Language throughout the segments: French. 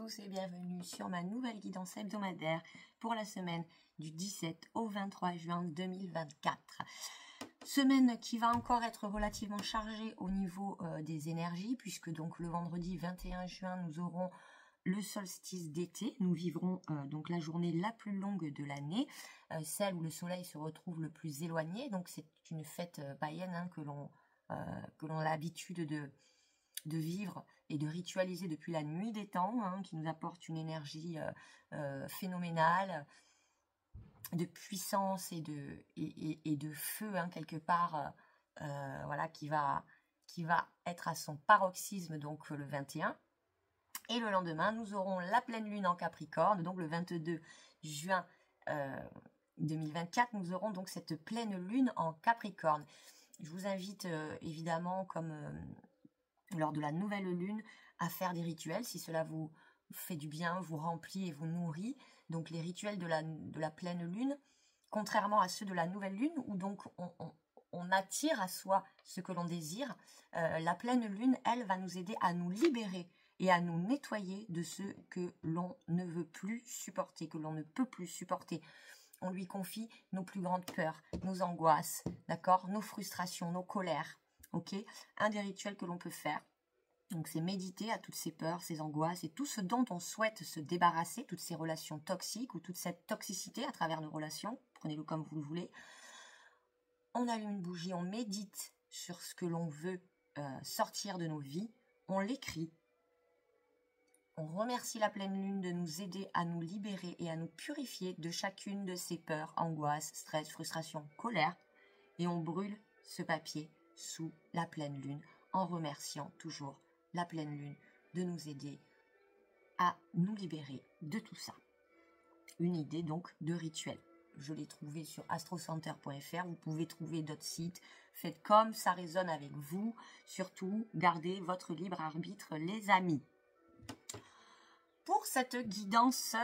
tous et bienvenue sur ma nouvelle guidance hebdomadaire pour la semaine du 17 au 23 juin 2024. Semaine qui va encore être relativement chargée au niveau des énergies, puisque donc le vendredi 21 juin, nous aurons le solstice d'été. Nous vivrons donc la journée la plus longue de l'année, celle où le soleil se retrouve le plus éloigné. Donc c'est une fête païenne hein, que l'on a l'habitude de vivre et de ritualiser depuis la nuit des temps, hein, qui nous apporte une énergie phénoménale, de puissance et de feu, hein, quelque part, voilà, qui va être à son paroxysme donc le 21. Et le lendemain, nous aurons la pleine lune en Capricorne, donc le 22 juin 2024, nous aurons donc cette pleine lune en Capricorne. Je vous invite évidemment, comme lors de la nouvelle lune, à faire des rituels si cela vous fait du bien, vous remplit et vous nourrit. Donc les rituels de la pleine lune, contrairement à ceux de la nouvelle lune, où donc on attire à soi ce que l'on désire, la pleine lune, elle, va nous aider à nous libérer et à nous nettoyer de ce que l'on ne veut plus supporter, que l'on ne peut plus supporter. On lui confie nos plus grandes peurs, nos angoisses, d'accord, nos frustrations, nos colères. Ok, un des rituels que l'on peut faire, donc c'est méditer à toutes ces peurs, ces angoisses et tout ce dont on souhaite se débarrasser, toutes ces relations toxiques ou toute cette toxicité à travers nos relations, prenez-le comme vous le voulez. On allume une bougie, on médite sur ce que l'on veut sortir de nos vies, on l'écrit. On remercie la pleine lune de nous aider à nous libérer et à nous purifier de chacune de ces peurs, angoisses, stress, frustration, colère. Et on brûle ce papier sous la pleine lune en remerciant toujours la pleine lune de nous aider à nous libérer de tout ça. Une idée donc de rituel. Je l'ai trouvé sur astrocenter.fr. Vous pouvez trouver d'autres sites. Faites comme ça résonne avec vous. Surtout, gardez votre libre arbitre, les amis. Pour cette guidance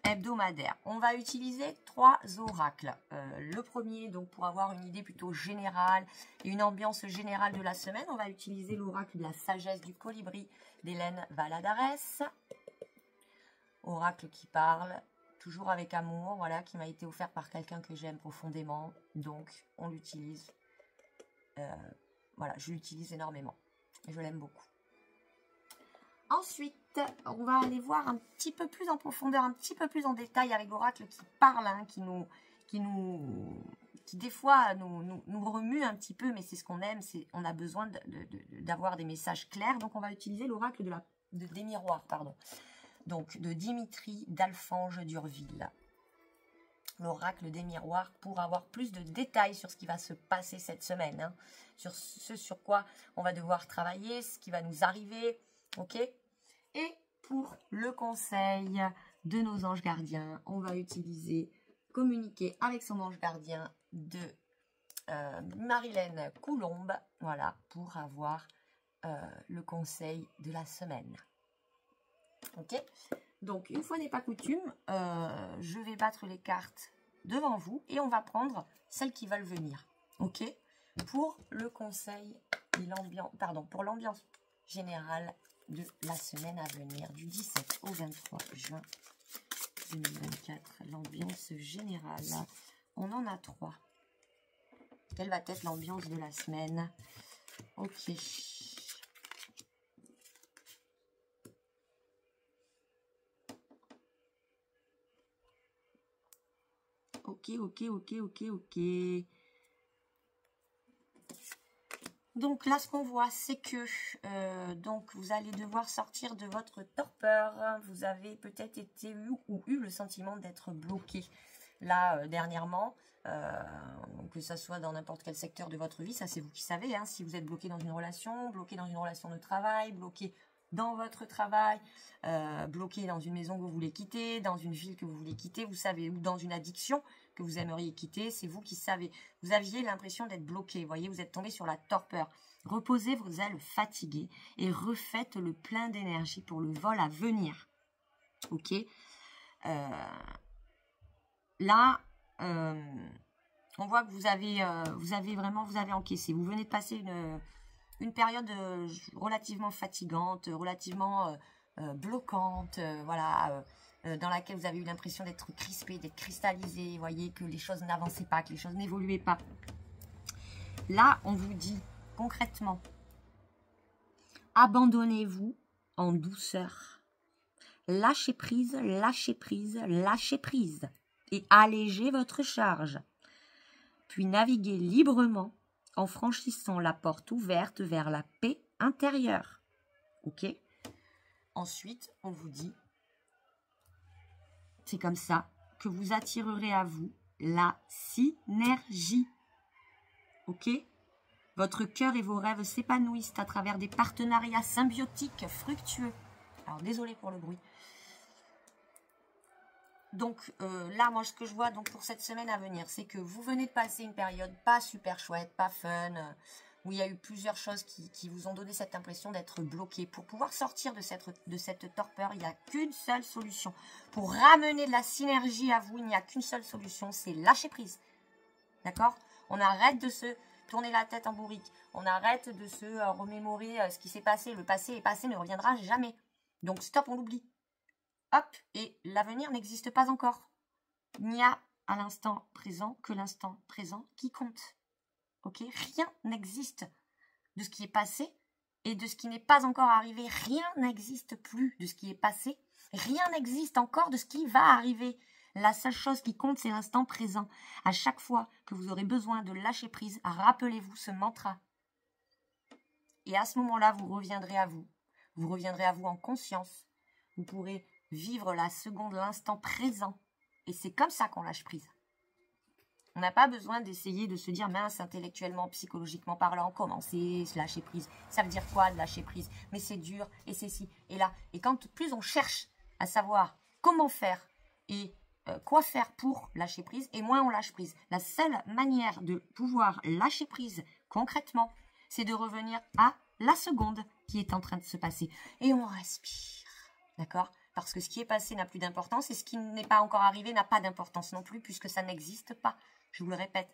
hebdomadaire, on va utiliser 3 oracles. Le premier, donc pour avoir une idée plutôt générale et une ambiance générale de la semaine, on va utiliser l'oracle de la sagesse du colibri d'Hélène Valladares. Oracle qui parle toujours avec amour, voilà, qui m'a été offert par quelqu'un que j'aime profondément. Donc on l'utilise. Voilà, je l'utilise énormément. Je l'aime beaucoup. Ensuite, on va aller voir un petit peu plus en profondeur, un petit peu plus en détail avec l'oracle qui parle, hein, qui des fois nous remue un petit peu, mais c'est ce qu'on aime, on a besoin d'avoir des messages clairs. Donc on va utiliser l'oracle des miroirs, pardon. Donc de Dimitri d'Alfange d'Urville. L'oracle des miroirs pour avoir plus de détails sur ce qui va se passer cette semaine, hein, sur ce sur quoi on va devoir travailler, ce qui va nous arriver. Ok. Et pour le conseil de nos anges gardiens, on va utiliser communiquer avec son ange gardien de Marilène Coulombe, voilà, pour avoir le conseil de la semaine. Ok. Donc une fois n'est pas coutume, je vais battre les cartes devant vous et on va prendre celles qui veulent venir. Ok. Pour le conseil et l'ambiance, pardon, pour l'ambiance générale de la semaine à venir, du 17 au 23 juin 2024. L'ambiance générale, on en a 3. Quelle va être l'ambiance de la semaine? Ok. Ok. Donc là, ce qu'on voit, c'est que donc vous allez devoir sortir de votre torpeur. Vous avez peut-être été eu le sentiment d'être bloqué là dernièrement, que ça soit dans n'importe quel secteur de votre vie. Ça, c'est vous qui savez. Hein, si vous êtes bloqué dans une relation, bloqué dans une relation de travail, bloqué dans votre travail, bloqué dans une maison que vous voulez quitter, dans une ville que vous voulez quitter, vous savez, ou dans une addiction que vous aimeriez quitter, c'est vous qui savez. Vous aviez l'impression d'être bloqué, vous voyez, vous êtes tombé sur la torpeur. Reposez vos ailes fatiguées et refaites le plein d'énergie pour le vol à venir. Ok. Là, on voit que vous avez encaissé. Vous venez de passer une période relativement fatigante, relativement bloquante, voilà, dans laquelle vous avez eu l'impression d'être crispé, d'être cristallisé, vous voyez que les choses n'avançaient pas, que les choses n'évoluaient pas. Là, on vous dit concrètement, abandonnez-vous en douceur. Lâchez prise, lâchez prise, lâchez prise et allégez votre charge. Puis naviguez librement en franchissant la porte ouverte vers la paix intérieure. Ok? Ensuite, on vous dit, c'est comme ça que vous attirerez à vous la synergie. Ok? Votre cœur et vos rêves s'épanouissent à travers des partenariats symbiotiques, fructueux. Alors, désolé pour le bruit. Donc là, moi, ce que je vois donc, pour cette semaine à venir, c'est que vous venez de passer une période pas super chouette, pas fun, où il y a eu plusieurs choses qui vous ont donné cette impression d'être bloqué. Pour pouvoir sortir de cette torpeur, il n'y a qu'une seule solution. Pour ramener de la synergie à vous, il n'y a qu'une seule solution, c'est lâcher prise. D'accord? On arrête de se tourner la tête en bourrique. On arrête de se remémorer ce qui s'est passé. Le passé est passé, ne reviendra jamais. Donc stop, on l'oublie. Hop, et l'avenir n'existe pas encore. Il n'y a à l'instant présent que l'instant présent qui compte. Ok? Rien n'existe de ce qui est passé et de ce qui n'est pas encore arrivé. Rien n'existe plus de ce qui est passé. Rien n'existe encore de ce qui va arriver. La seule chose qui compte, c'est l'instant présent. À chaque fois que vous aurez besoin de lâcher prise, rappelez-vous ce mantra. Et à ce moment-là, vous reviendrez à vous. Vous reviendrez à vous en conscience. Vous pourrez vivre la seconde, l'instant présent. Et c'est comme ça qu'on lâche prise. On n'a pas besoin d'essayer de se dire, mince, intellectuellement, psychologiquement parlant, comment c'est lâcher prise? Ça veut dire quoi de lâcher prise? Mais c'est dur, et c'est ci, et là. Et quand plus on cherche à savoir comment faire et quoi faire pour lâcher prise, et moins on lâche prise. La seule manière de pouvoir lâcher prise concrètement, c'est de revenir à la seconde qui est en train de se passer. Et on respire. D'accord? Parce que ce qui est passé n'a plus d'importance et ce qui n'est pas encore arrivé n'a pas d'importance non plus puisque ça n'existe pas. Je vous le répète.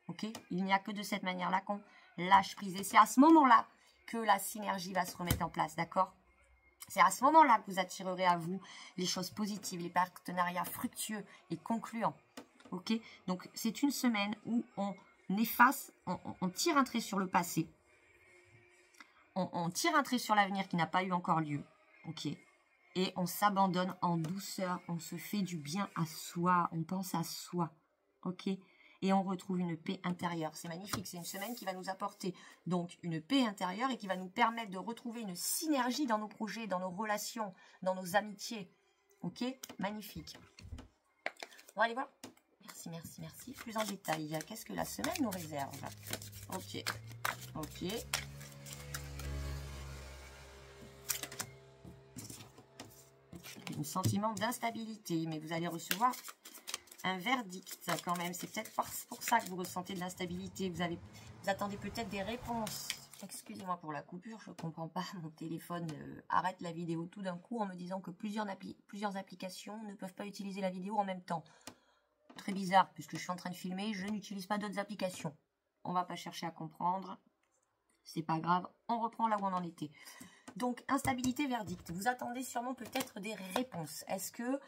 Ok? Il n'y a que de cette manière-là qu'on lâche prise. Et c'est à ce moment-là que la synergie va se remettre en place. D'accord? C'est à ce moment-là que vous attirerez à vous les choses positives, les partenariats fructueux et concluants. Ok? Donc, c'est une semaine où on efface, on tire un trait sur le passé. On tire un trait sur l'avenir qui n'a pas eu encore lieu. Ok? Et on s'abandonne en douceur, on se fait du bien à soi, on pense à soi, ok? Et on retrouve une paix intérieure. C'est magnifique, c'est une semaine qui va nous apporter donc une paix intérieure et qui va nous permettre de retrouver une synergie dans nos projets, dans nos relations, dans nos amitiés, ok? Magnifique. Bon, allez voir. Merci, merci, merci. Plus en détail, qu'est-ce que la semaine nous réserve? Ok, ok. Un sentiment d'instabilité, mais vous allez recevoir un verdict quand même. C'est peut-être pour ça que vous ressentez de l'instabilité. Vous attendez peut-être des réponses. Excusez-moi pour la coupure, je ne comprends pas. Mon téléphone arrête la vidéo tout d'un coup en me disant que plusieurs applications ne peuvent pas utiliser la vidéo en même temps. Très bizarre, puisque je suis en train de filmer, je n'utilise pas d'autres applications. On ne va pas chercher à comprendre. C'est pas grave, on reprend là où on en était. Donc, instabilité, verdict. Vous attendez sûrement peut-être des réponses. Est-ce que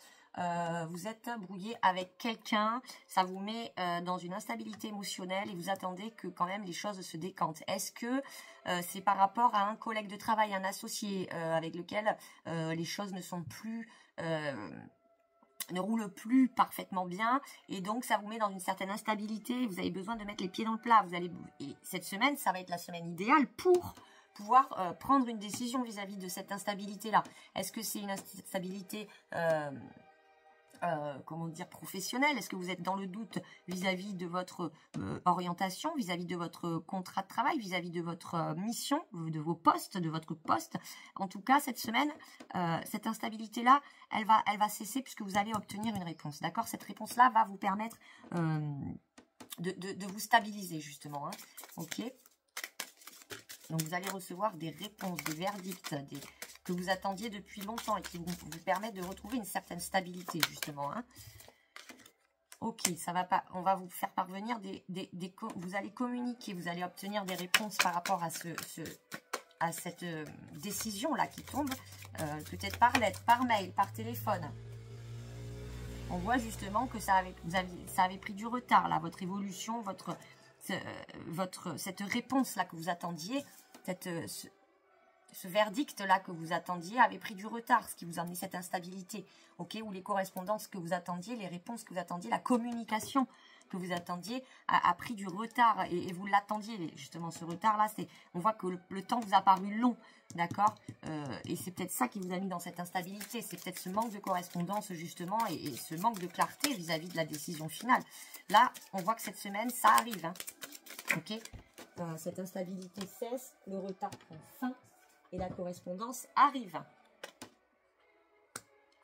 vous êtes brouillé avec quelqu'un? Ça vous met dans une instabilité émotionnelle et vous attendez que quand même les choses se décantent. Est-ce que c'est par rapport à un collègue de travail, un associé avec lequel les choses ne sont plus... ne roule plus parfaitement bien et donc ça vous met dans une certaine instabilité, vous avez besoin de mettre les pieds dans le plat, et cette semaine, ça va être la semaine idéale pour pouvoir prendre une décision vis-à-vis de cette instabilité-là. Est-ce que c'est une instabilité comment dire, professionnelle? Est-ce que vous êtes dans le doute vis-à-vis de votre orientation, vis-à-vis de votre contrat de travail, vis-à-vis de votre mission, de vos postes, de votre poste? En tout cas, cette semaine, cette instabilité-là, elle va cesser puisque vous allez obtenir une réponse. D'accord? Cette réponse-là va vous permettre de vous stabiliser, justement. Hein. Ok? Donc, vous allez recevoir des réponses, des verdicts, que vous attendiez depuis longtemps et qui vont vous permettre de retrouver une certaine stabilité, justement. Hein. Ok, ça va pas. On va vous faire parvenir vous allez communiquer, vous allez obtenir des réponses par rapport à à cette décision-là qui tombe, peut-être par lettre, par mail, par téléphone. On voit justement que ça avait pris du retard, là, votre évolution, cette réponse-là que vous attendiez, ce verdict-là que vous attendiez avait pris du retard, ce qui vous a amené cette instabilité, ok, ou les correspondances que vous attendiez, les réponses que vous attendiez, la communication que vous attendiez a pris du retard et vous l'attendiez. Justement, ce retard-là, on voit que le temps vous a paru long, d'accord, et c'est peut-être ça qui vous a mis dans cette instabilité, c'est peut-être ce manque de correspondance, justement, et ce manque de clarté vis-à-vis de la décision finale. Là, on voit que cette semaine, ça arrive, hein, ok, cette instabilité cesse, le retard prend fin, et la correspondance arrive.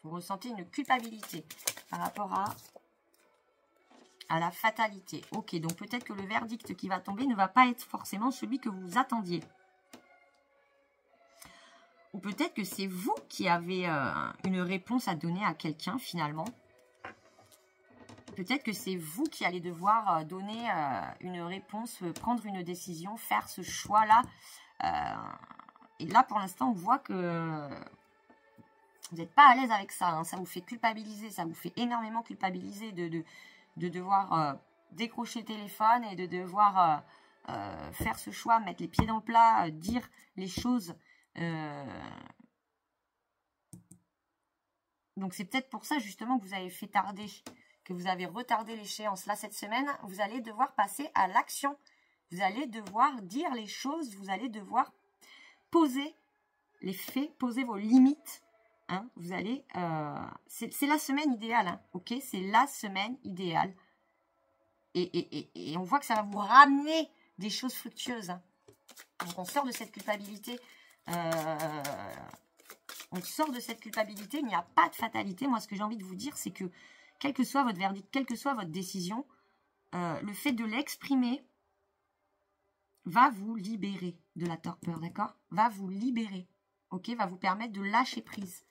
Vous ressentez une culpabilité par rapport à la fatalité. Ok, donc peut-être que le verdict qui va tomber ne va pas être forcément celui que vous attendiez. Ou peut-être que c'est vous qui avez une réponse à donner à quelqu'un finalement. Peut-être que c'est vous qui allez devoir donner une réponse, prendre une décision, faire ce choix-là. Et là, pour l'instant, on voit que vous n'êtes pas à l'aise avec ça. Hein. Ça vous fait culpabiliser, ça vous fait énormément culpabiliser de devoir décrocher le téléphone et de devoir faire ce choix, mettre les pieds dans le plat, dire les choses. Donc, c'est peut-être pour ça, justement, que vous avez fait tarder, que vous avez retardé l'échéance. Là, cette semaine, vous allez devoir passer à l'action. Vous allez devoir dire les choses, vous allez devoir poser les faits, poser vos limites. Hein, vous allez, c'est la semaine idéale, hein, ok? C'est la semaine idéale. Et on voit que ça va vous ramener des choses fructueuses. Hein. Donc on sort de cette culpabilité. On sort de cette culpabilité. Il n'y a pas de fatalité. Moi, ce que j'ai envie de vous dire, c'est que quel que soit votre verdict, quelle que soit votre décision, le fait de l'exprimer va vous libérer de la torpeur, d'accord? Va vous libérer, ok? Va vous permettre de lâcher prise.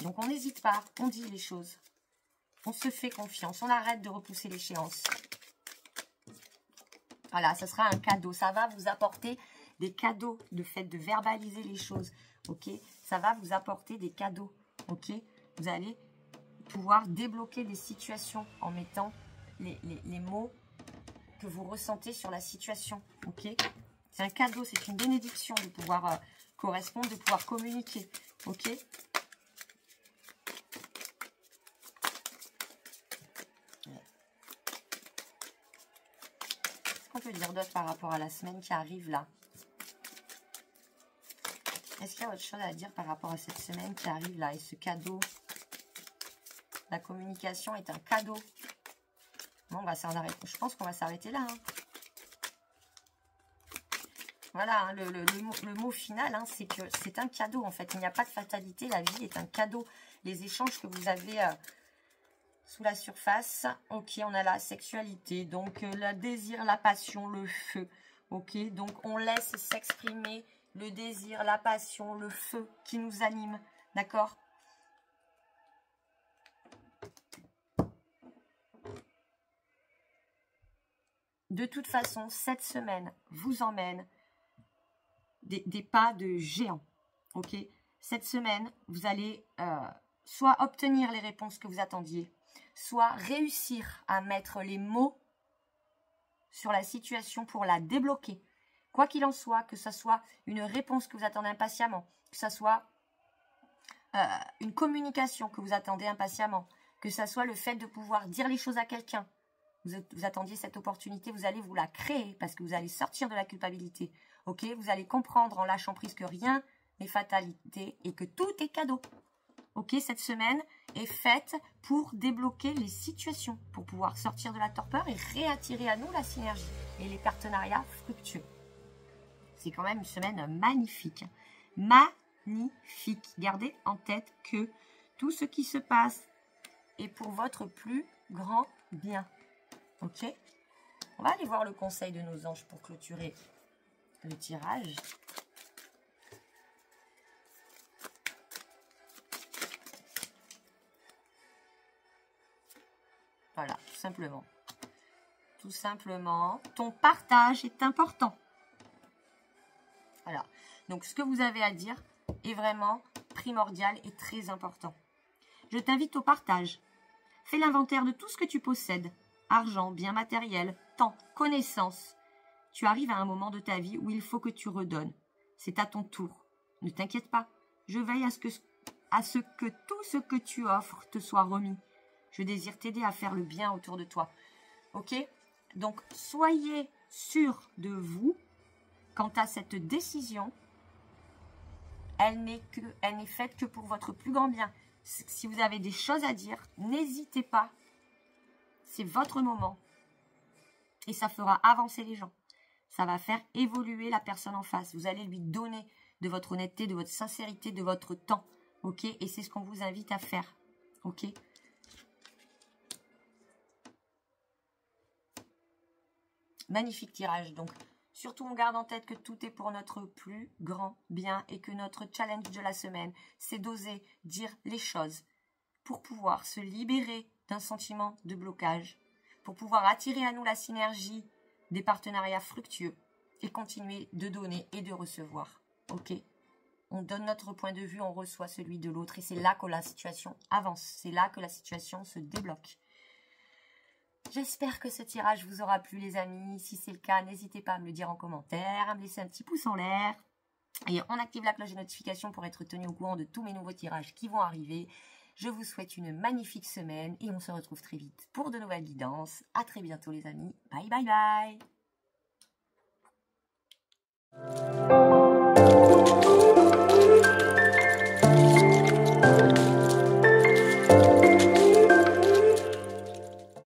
Donc, on n'hésite pas, on dit les choses. On se fait confiance, on arrête de repousser l'échéance. Voilà, ce sera un cadeau. Ça va vous apporter des cadeaux, de fait de verbaliser les choses, ok? Ça va vous apporter des cadeaux, ok? Vous allez pouvoir débloquer des situations en mettant les mots que vous ressentez sur la situation, ok? C'est un cadeau, c'est une bénédiction de pouvoir correspondre, de pouvoir communiquer, ok? Qu'est-ce qu'on peut dire d'autre par rapport à la semaine qui arrive là? Est-ce qu'il y a autre chose à dire par rapport à cette semaine qui arrive là et ce cadeau? La communication est un cadeau. Bon, on va s'en arrêter. Je pense qu'on va s'arrêter là. Hein. Voilà, hein, le mot final, hein, c'est que c'est un cadeau en fait. Il n'y a pas de fatalité. La vie est un cadeau. Les échanges que vous avez sous la surface. Ok, on a la sexualité. Donc, le désir, la passion, le feu. Ok, donc on laisse s'exprimer le désir, la passion, le feu qui nous anime. D'accord ? De toute façon, cette semaine vous emmène des pas de géant. Ok ? Cette semaine, vous allez soit obtenir les réponses que vous attendiez, soit réussir à mettre les mots sur la situation pour la débloquer. Quoi qu'il en soit, que ce soit une réponse que vous attendez impatiemment, que ce soit une communication que vous attendez impatiemment, que ce soit le fait de pouvoir dire les choses à quelqu'un. Vous attendiez cette opportunité, vous allez vous la créer parce que vous allez sortir de la culpabilité. Ok, vous allez comprendre en lâchant prise que rien n'est fatalité et que tout est cadeau. Ok, cette semaine est faite pour débloquer les situations, pour pouvoir sortir de la torpeur et réattirer à nous la synergie et les partenariats fructueux. C'est quand même une semaine magnifique. Magnifique. Gardez en tête que tout ce qui se passe est pour votre plus grand bien. Ok, on va aller voir le conseil de nos anges pour clôturer le tirage. Voilà, tout simplement. Tout simplement, ton partage est important. Voilà. Donc, ce que vous avez à dire est vraiment primordial et très important. Je t'invite au partage. Fais l'inventaire de tout ce que tu possèdes. Argent, biens matériels, temps, connaissances. Tu arrives à un moment de ta vie où il faut que tu redonnes. C'est à ton tour. Ne t'inquiète pas. Je veille à ce que tout ce que tu offres te soit remis. Je désire t'aider à faire le bien autour de toi. Ok? Donc, soyez sûrs de vous quant à cette décision. Elle n'est faite que pour votre plus grand bien. Si vous avez des choses à dire, n'hésitez pas. C'est votre moment. Et ça fera avancer les gens. Ça va faire évoluer la personne en face. Vous allez lui donner de votre honnêteté, de votre sincérité, de votre temps. Ok? Et c'est ce qu'on vous invite à faire. Ok? Magnifique tirage. Donc, surtout, on garde en tête que tout est pour notre plus grand bien et que notre challenge de la semaine, c'est d'oser dire les choses pour pouvoir se libérer d'un sentiment de blocage, pour pouvoir attirer à nous la synergie des partenariats fructueux et continuer de donner et de recevoir. Ok? On donne notre point de vue, on reçoit celui de l'autre et c'est là que la situation avance, c'est là que la situation se débloque. J'espère que ce tirage vous aura plu les amis. Si c'est le cas, n'hésitez pas à me le dire en commentaire, à me laisser un petit pouce en l'air. Et on active la cloche de notification pour être tenu au courant de tous mes nouveaux tirages qui vont arriver. Je vous souhaite une magnifique semaine et on se retrouve très vite pour de nouvelles guidances. À très bientôt les amis. Bye bye bye.